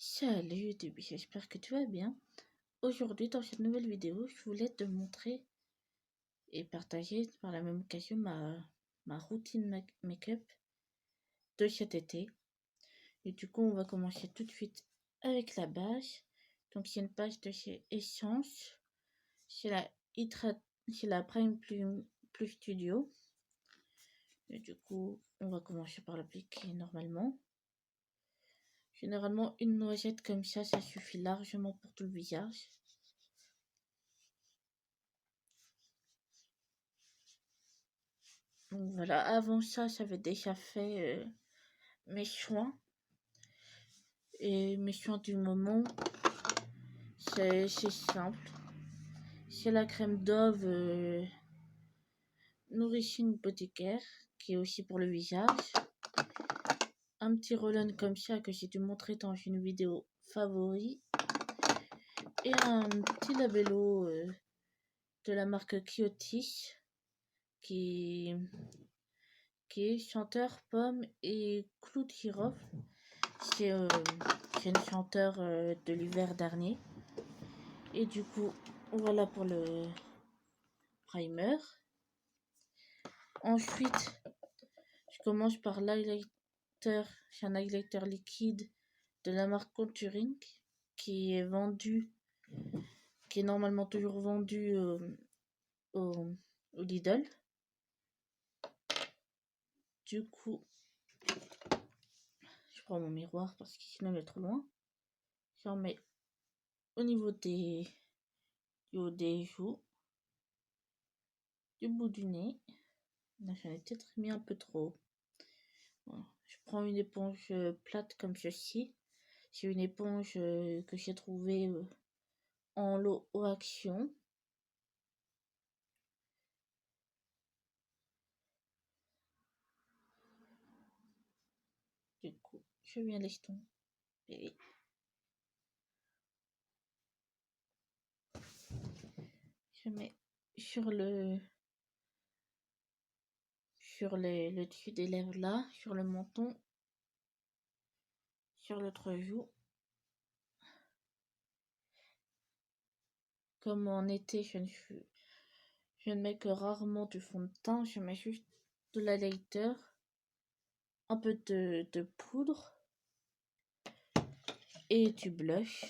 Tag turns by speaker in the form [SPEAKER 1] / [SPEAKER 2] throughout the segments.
[SPEAKER 1] Salut début, j'espère que tu vas bien. Aujourd'hui, dans cette nouvelle vidéo, je voulais te montrer et partager par la même occasion ma routine make-up de cet été. Et du coup, on va commencer tout de suite avec la base. Donc, c'est une base de chez Essence. C'est la Prime Plus Studio. Et du coup, on va commencer par l'appliquer normalement. Généralement, une noisette comme ça suffit largement pour tout le visage. Donc voilà, avant ça, j'avais déjà fait mes soins. Et mes soins du moment, c'est simple. C'est la crème Dove Nourishing Body Care, qui est aussi pour le visage. Un petit roll-on comme ça que j'ai dû montrer dans une vidéo favori. Et un petit labello de la marque Kyotis, qui est chanteur pomme et clou de girofle. C'est une chanteur de l'hiver dernier. Et du coup, voilà pour le primer. Ensuite, je commence par l'highlighter. C'est un highlighter liquide de la marque Contouring qui est normalement toujours vendu au Lidl. Du coup, je prends mon miroir parce que sinon il est trop loin. J'en mets au niveau des joues, du bout du nez. Là, j'en ai peut-être mis un peu trop. Voilà. Je prends une éponge plate comme ceci. C'est une éponge que j'ai trouvée en lot au Action. Du coup, je viens l'estomper. Je mets sur le dessus des lèvres là, sur le menton, sur l'autre joue. Comme en été, je ne mets que rarement du fond de teint, je mets juste de l'highlighter, un peu de poudre et du blush.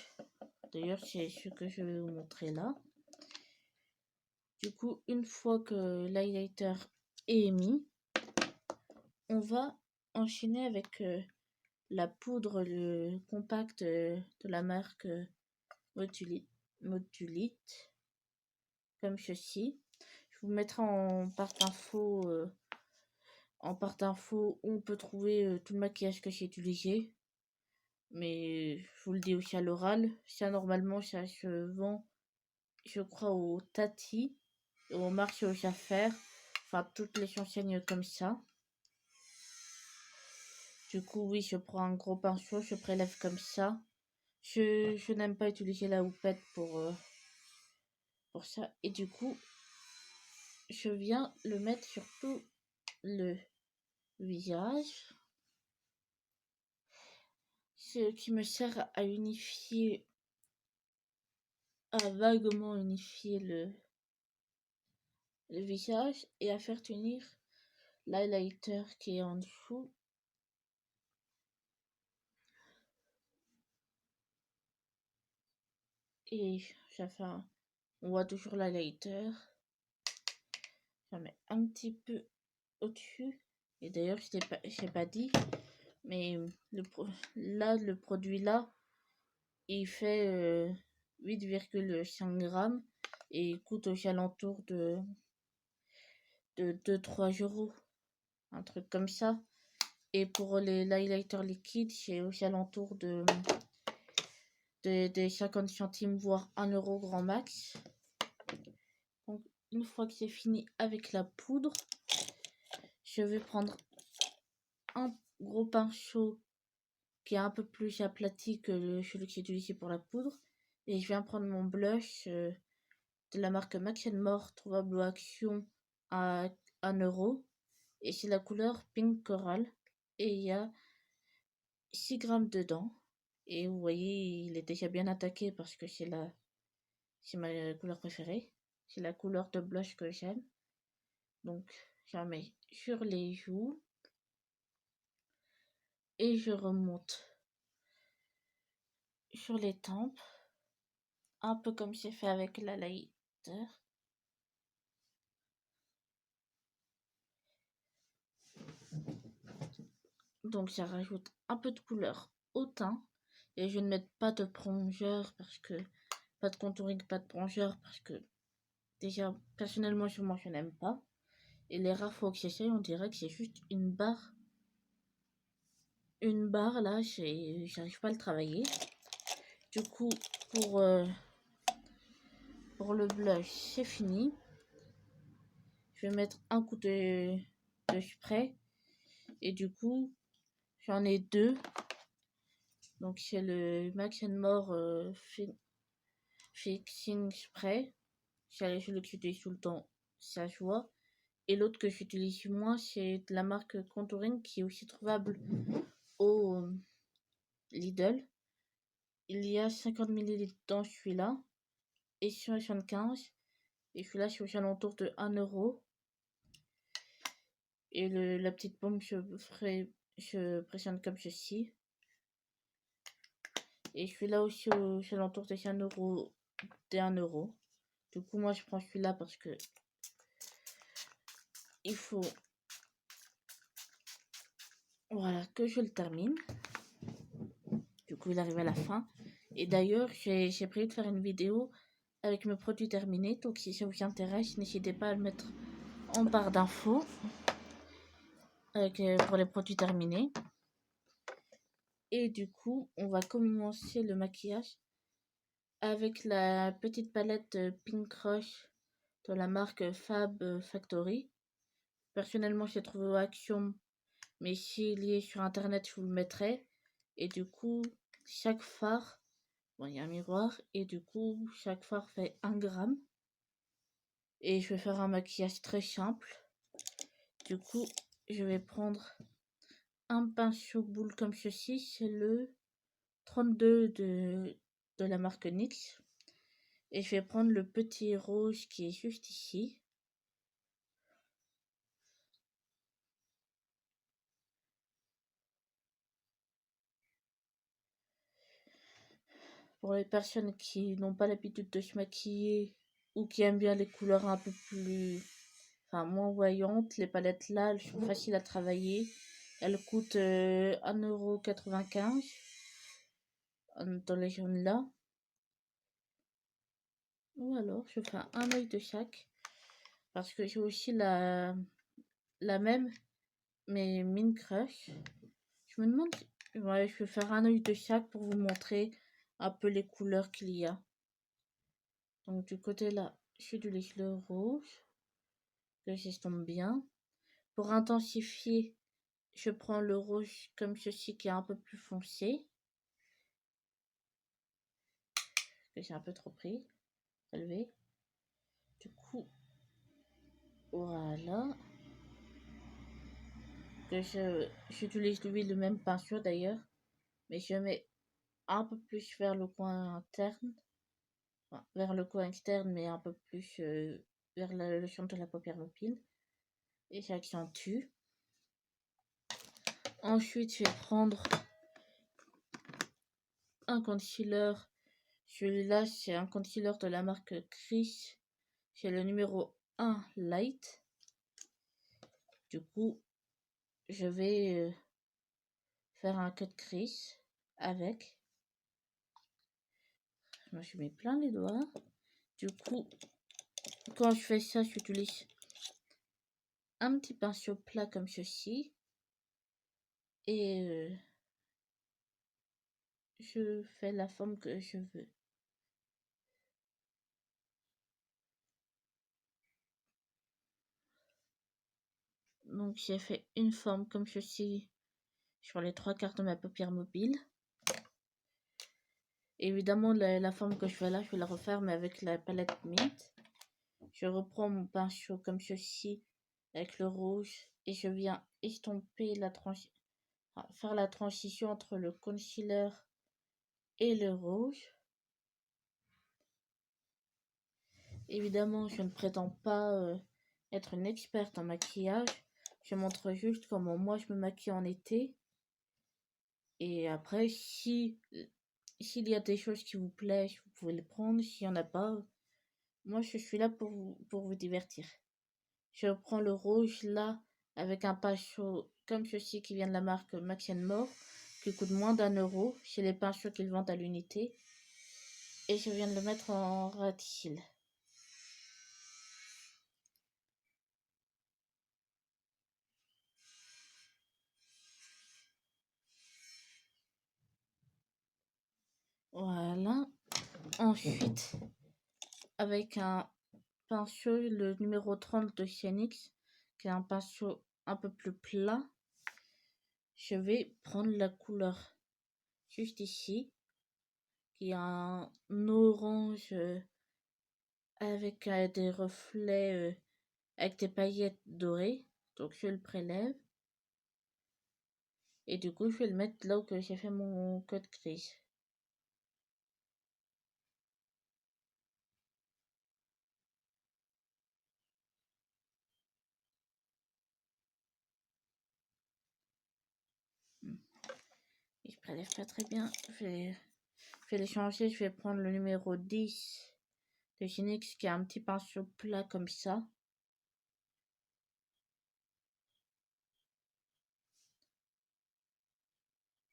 [SPEAKER 1] D'ailleurs, c'est ce que je vais vous montrer là. Du coup, une fois que l'highlighter est mis, on va enchaîner avec la poudre compacte de la marque Modulite, comme ceci. Je vous mettrai en barre d'infos où on peut trouver tout le maquillage que j'ai utilisé. Mais je vous le dis aussi à l'oral, ça normalement ça se vend, je crois, au Tati, au marché aux affaires, enfin toutes les enseignes comme ça. Du coup, oui, je prends un gros pinceau, je prélève comme ça. Je n'aime pas utiliser la houppette pour ça. Et du coup, je viens le mettre sur tout le visage. Ce qui me sert à unifier, à vaguement unifier le visage et à faire tenir l'highlighter qui est en dessous. Et on voit toujours l'highlighter. J'en mets un petit peu au-dessus. Et d'ailleurs, je l'ai pas dit, mais le produit là, il fait 8,5 grammes et il coûte aux alentours de 2-3 euros, un truc comme ça. Et pour l'highlighter liquide, c'est aux alentours de 50 centimes, voire 1 euro grand max. Donc, une fois que j'ai fini avec la poudre, je vais prendre un gros pinceau qui est un peu plus aplati que celui que j'ai utilisé pour la poudre. Et je viens prendre mon blush de la marque Max More, trouvable au Action à 1 euro. Et c'est la couleur Pink Coral. Et il y a 6 grammes dedans. Et vous voyez, il est déjà bien attaqué parce que c'est ma couleur préférée. C'est la couleur de blush que j'aime. Donc, j'en mets sur les joues. Et je remonte sur les tempes. Un peu comme j'ai fait avec l'highlighter. Donc, ça rajoute un peu de couleur au teint. Et je ne mets pas de bronzer parce que... Pas de contouring, pas de bronzer parce que... Déjà, personnellement, je n'aime pas. Et les rares fois que j'essaye, on dirait que c'est juste une barre. Une barre, là, j'arrive pas à le travailler. Du coup, pour le blush, c'est fini. Je vais mettre un coup de spray. Et du coup, j'en ai deux. Donc, c'est le Max More Fixing Spray. Je l'utilise tout le temps, ça se voit. Et l'autre que j'utilise moins, c'est de la marque Contouring qui est aussi trouvable au Lidl. Il y a 50 ml dans celui-là et 75. Et celui-là, c'est aux alentours de 1 euro. Et la petite paume, je pressionne comme ceci. Et celui-là aussi aux alentours de 1 euro. Du coup, moi, je prends celui-là parce que il faut, voilà, que je le termine. Du coup, il arrive à la fin. Et d'ailleurs, j'ai prévu de faire une vidéo avec mes produits terminés. Donc, si ça vous intéresse, n'hésitez pas à le mettre en barre d'infos pour les produits terminés. Et du coup, on va commencer le maquillage avec la petite palette Pink Rush de la marque Fab Factory. Personnellement, je l'ai trouvé au Action, mais s'il y est sur internet, je vous le mettrai. Et du coup, chaque fard, bon, il y a un miroir, et du coup, chaque fard fait 1 gramme. Et je vais faire un maquillage très simple. Du coup, je vais prendre un pinceau boule comme ceci, c'est le 32 de la marque NYX. Et je vais prendre le petit rouge qui est juste ici. Pour les personnes qui n'ont pas l'habitude de se maquiller ou qui aiment bien les couleurs un peu plus, enfin moins voyantes, les palettes là, elles sont faciles à travailler. Elles coûtent 1,95 € dans les jaunes là. Ou alors je fais un œil de chaque parce que j'ai aussi la même mais Mine Crush. Je me demande, ouais, je vais faire un œil de chaque pour vous montrer un peu les couleurs qu'il y a. Donc du côté là, j'utilise le rouge, que j'estompe bien. Pour intensifier, je prends le rouge comme ceci qui est un peu plus foncé. Que j'ai un peu trop pris, relevé. Du coup, voilà. Que j'utilise lui le même pinceau d'ailleurs, mais je mets un peu plus vers le coin interne. Enfin, vers le coin externe, mais un peu plus vers le centre de la paupière mobile. Et j'accentue. Ensuite, je vais prendre un concealer. Celui-là, c'est un concealer de la marque Chris. C'est le numéro 1 Light. Du coup, je vais faire un cut crease avec. Je me suis mis plein les doigts. Du coup, quand je fais ça, j'utilise un petit pinceau plat comme ceci. Et je fais la forme que je veux. Donc j'ai fait une forme comme ceci sur les 3/4 de ma paupière mobile. Évidemment, la forme que je fais là, je vais la refaire mais avec la palette Mint. Je reprends mon pinceau comme ceci avec le rouge et je viens estomper faire la transition entre le concealer et le rouge. Évidemment, je ne prétends pas être une experte en maquillage. Je montre juste comment moi je me maquille en été. Et après, s'il y a des choses qui vous plaisent, vous pouvez les prendre. S'il n'y en a pas, moi je suis là pour vous divertir. Je prends le rouge là avec un pinceau comme ceci qui vient de la marque Max More qui coûte moins d'1 € chez les pinceaux qu'ils vendent à l'unité. Et je viens de le mettre en rat cils. Voilà. Ensuite, avec un pinceau, le numéro 30 de chez NYX, qui est un pinceau un peu plus plat, je vais prendre la couleur juste ici, qui est un orange avec des reflets, avec des paillettes dorées. Donc je le prélève. Et du coup, je vais le mettre là où j'ai fait mon code gris. Et je prélève pas très bien. Je vais les changer. Je vais prendre le numéro 10 de chez NYX qui a un petit pinceau plat comme ça.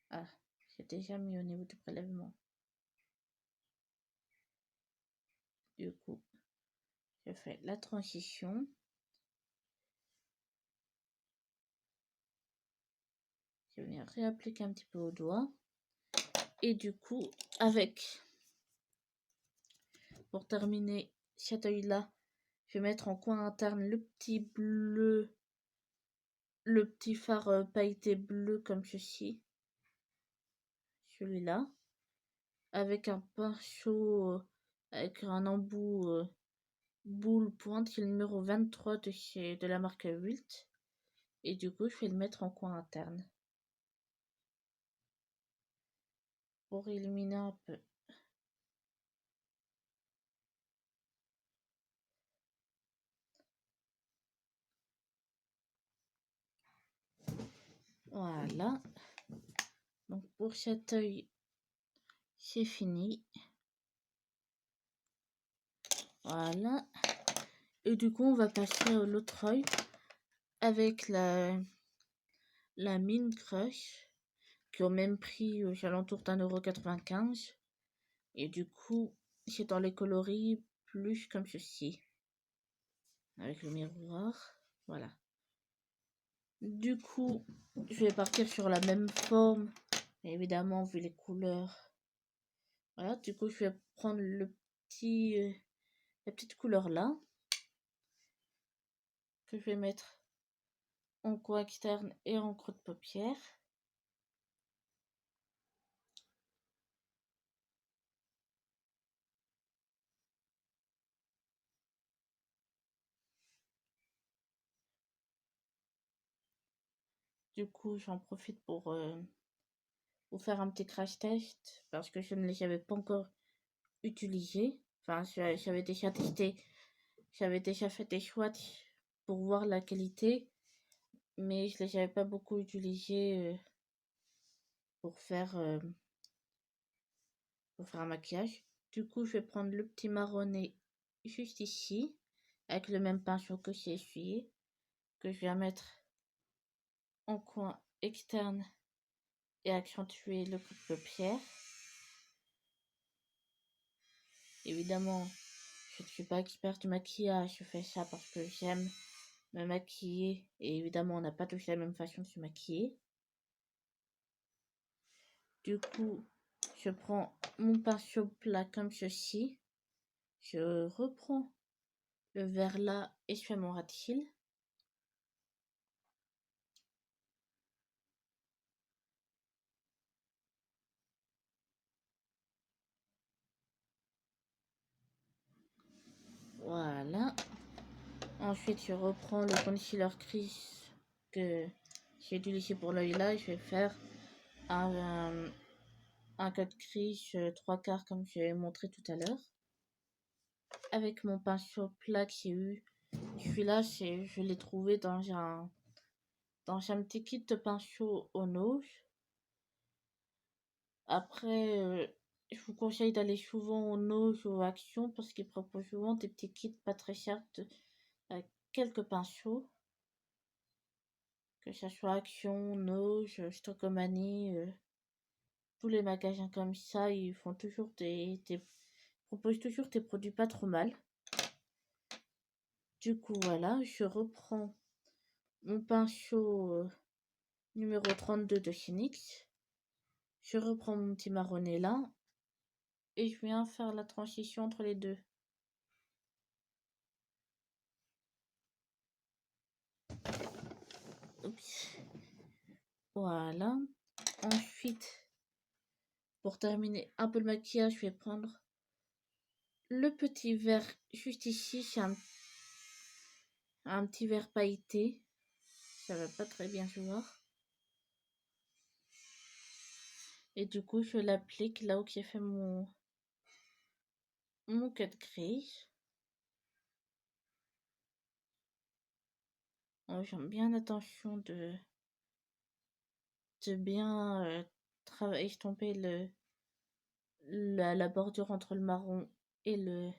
[SPEAKER 1] Ah, j'ai déjà mis au niveau du prélèvement. Du coup, je fais la transition. Je vais venir réappliquer un petit peu au doigt. Et du coup, pour terminer cet œil-là, je vais mettre en coin interne le petit bleu, le petit fard pailleté bleu comme ceci. Celui-là. Avec un pinceau, avec un embout boule pointe, qui est le numéro 23 de la marque Wilt. Et du coup, je vais le mettre en coin interne. Pour illuminer un peu. Voilà. Donc pour cet œil, c'est fini. Voilà. Et du coup, on va passer à l'autre œil avec la Mine Crush, qui est au même prix, aux alentours d'1,95 €. Et du coup, c'est dans les coloris plus comme ceci. Avec le miroir. Voilà. Du coup, je vais partir sur la même forme. Évidemment, vu les couleurs. Voilà, du coup, je vais prendre la petite couleur là. Que je vais mettre en coin externe et en creux de paupière. Du coup, j'en profite pour vous faire un petit crash test parce que je ne les avais pas encore utilisés. Enfin, j'avais déjà testé, j'avais déjà fait des swatchs pour voir la qualité, mais je les avais pas beaucoup utilisés pour faire un maquillage. Du coup, je vais prendre le petit marronné juste ici, avec le même pinceau que j'ai essuyé, que je viens mettre en coin externe et accentuer le coup de paupière. Évidemment, je ne suis pas experte du maquillage, je fais ça parce que j'aime me maquiller et évidemment, on n'a pas tous la même façon de se maquiller. Du coup, je prends mon pinceau plat comme ceci, je reprends le vert là et je fais mon rat de cils. Voilà. Ensuite, je reprends le concealer Crease que j'ai utilisé pour l'œil là. Je vais faire un un cut crease 3/4 comme j'ai montré tout à l'heure. Avec mon pinceau plat que j'ai eu. Celui-là, je l'ai trouvé dans un petit kit de pinceau au Nose. Après, je vous conseille d'aller souvent au Nose ou Action parce qu'ils proposent souvent des petits kits pas très chers avec quelques pinceaux. Que ça soit Action, Nose, Stockomanie, tous les magasins comme ça, ils font toujours proposent toujours des produits pas trop mal. Du coup, voilà, je reprends mon pinceau numéro 32 de chez NYX. Je reprends mon petit marronnet là et je viens faire la transition entre les deux. Oups. Voilà. Ensuite, pour terminer un peu le maquillage, je vais prendre le petit verre juste ici. C'est un petit verre pailleté. Ça va pas très bien se voir. Et du coup, je l'applique là où j'ai fait mon cut crease. Oh, j'aime bien l'attention de bien travailler, estomper la bordure entre le marron et le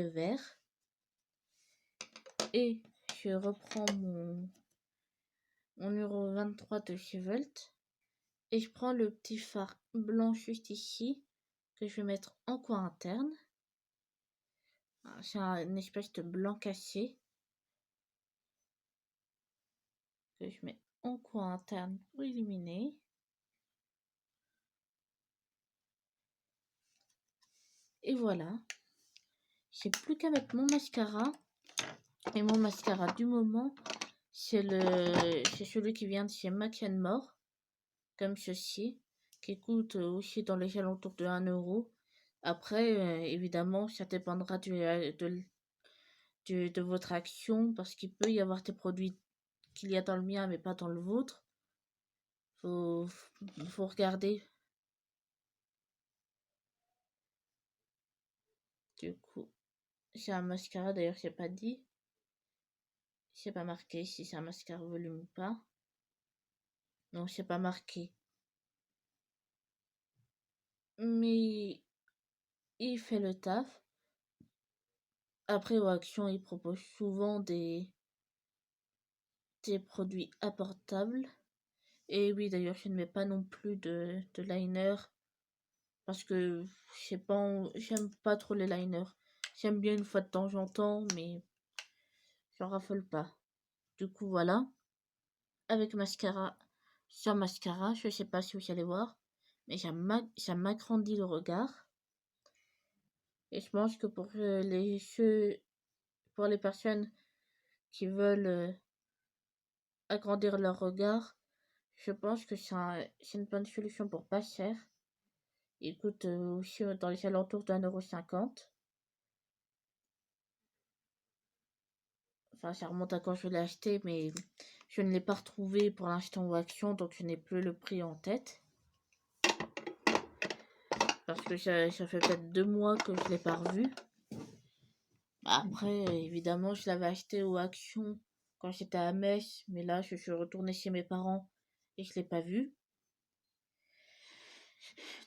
[SPEAKER 1] vert. Et je reprends mon numéro 23 de chez Volt. Et je prends le petit fard blanc juste ici que je vais mettre en coin interne. C'est une espèce de blanc cassé que je mets en coin interne pour illuminer. Et voilà. J'ai plus qu'à mettre mon mascara. Et mon mascara du moment, c'est celui qui vient de chez Mac & More, comme ceci, qui coûte aussi dans les alentours de 1 €. Après, évidemment, ça dépendra de votre action, parce qu'il peut y avoir des produits qu'il y a dans le mien, mais pas dans le vôtre. Faut regarder. Du coup, c'est un mascara, d'ailleurs, j'ai pas dit. C'est pas marqué si c'est un mascara volume ou pas. Non, c'est pas marqué. Mais il fait le taf. Après, aux Action, ils proposent souvent des produits apportables. Et oui, d'ailleurs, je ne mets pas non plus de liner parce que j'aime pas trop les liners. J'aime bien une fois de temps en temps, mais j'en raffole pas. Du coup, voilà. Avec mascara, sur mascara, je sais pas si vous allez voir, mais ça m'agrandit le regard. Et je pense que pour pour les personnes qui veulent agrandir leur regard, je pense que c'est une bonne solution pour pas cher. Il coûte aussi dans les alentours d'1,50 €. Enfin, ça remonte à quand je l'ai acheté, mais je ne l'ai pas retrouvé pour l'instant aux Action, donc je n'ai plus le prix en tête. Parce que ça fait peut-être 2 mois que je l'ai pas revu. Après, évidemment, je l'avais acheté aux Action quand j'étais à Metz, mais là, je suis retournée chez mes parents et je l'ai pas vu.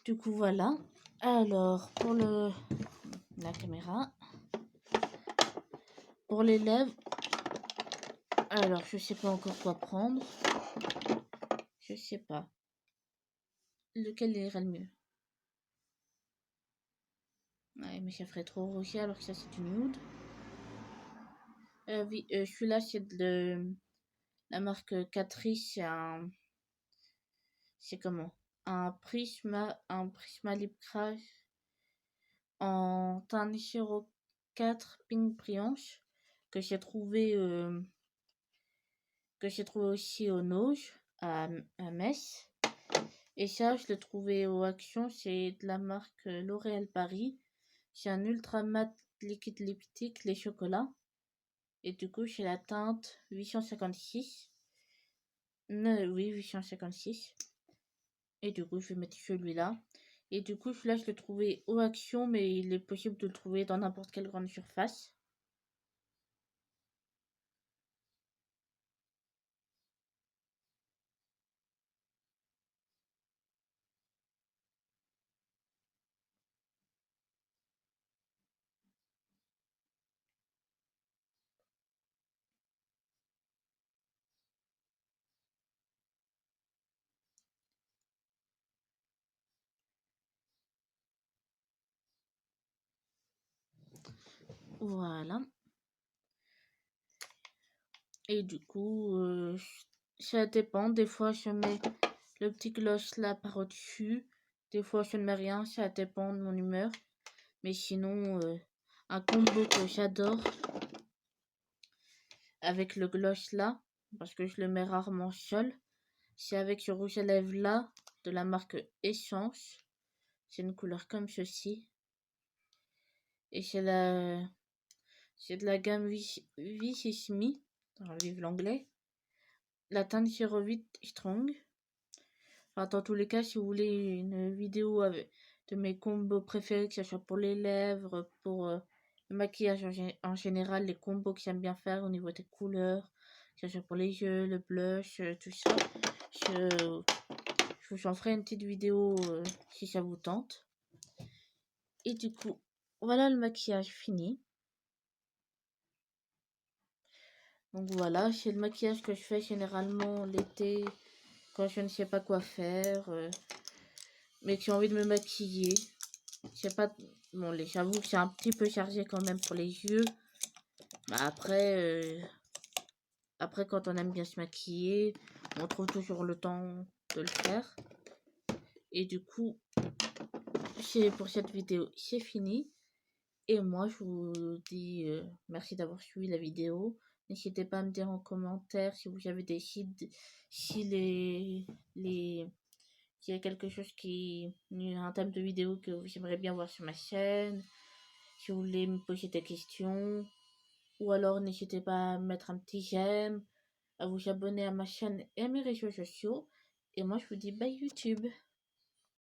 [SPEAKER 1] Du coup, voilà. Alors, pour la caméra, pour les lèvres, alors je sais pas encore quoi prendre. Je sais pas. Lequel irait le mieux? Ouais, mais ça ferait trop rouge alors que ça c'est une nude. Oui, celui-là c'est de la marque Catrice, c'est comment? Un Prisma Lip Crash en teint 04 Pink Brioche que j'ai trouvé aussi au Nose à Metz. Et ça, je l'ai trouvé au Action, c'est de la marque L'Oréal Paris. C'est un ultra mat liquide lipstick, les chocolats. Et du coup, c'est la teinte 856. Oui, 856. Et du coup, je vais mettre celui-là. Et du coup, celui-là, je l'ai trouvé au Action, mais il est possible de le trouver dans n'importe quelle grande surface. Voilà. Et du coup, ça dépend. Des fois, je mets le petit gloss là par au-dessus. Des fois, je ne mets rien. Ça dépend de mon humeur. Mais sinon, un combo que j'adore avec le gloss là, parce que je le mets rarement seul, c'est avec ce rouge à lèvres là de la marque Essence. C'est une couleur comme ceci. Et c'est de la gamme Vichy Me, dans le livre l'anglais. La teinte 08 Strong. Enfin, dans tous les cas, si vous voulez une vidéo de mes combos préférés, que ce soit pour les lèvres, pour le maquillage en général, les combos que j'aime bien faire au niveau des couleurs, que ce soit pour les yeux, le blush, tout ça, je vous en ferai une petite vidéo si ça vous tente. Et du coup, voilà le maquillage fini. Donc voilà, c'est le maquillage que je fais généralement l'été quand je ne sais pas quoi faire, mais que j'ai envie de me maquiller. C'est pas bon, j'avoue que c'est un petit peu chargé quand même pour les yeux. Mais après quand on aime bien se maquiller, on trouve toujours le temps de le faire. Et du coup, pour cette vidéo, c'est fini. Et moi, je vous dis merci d'avoir suivi la vidéo. N'hésitez pas à me dire en commentaire si vous avez des sites, si s'il y a quelque chose un thème de vidéo que vous aimeriez bien voir sur ma chaîne, si vous voulez me poser des questions, ou alors n'hésitez pas à mettre un petit j'aime, à vous abonner à ma chaîne et à mes réseaux sociaux. Et moi, je vous dis bye YouTube.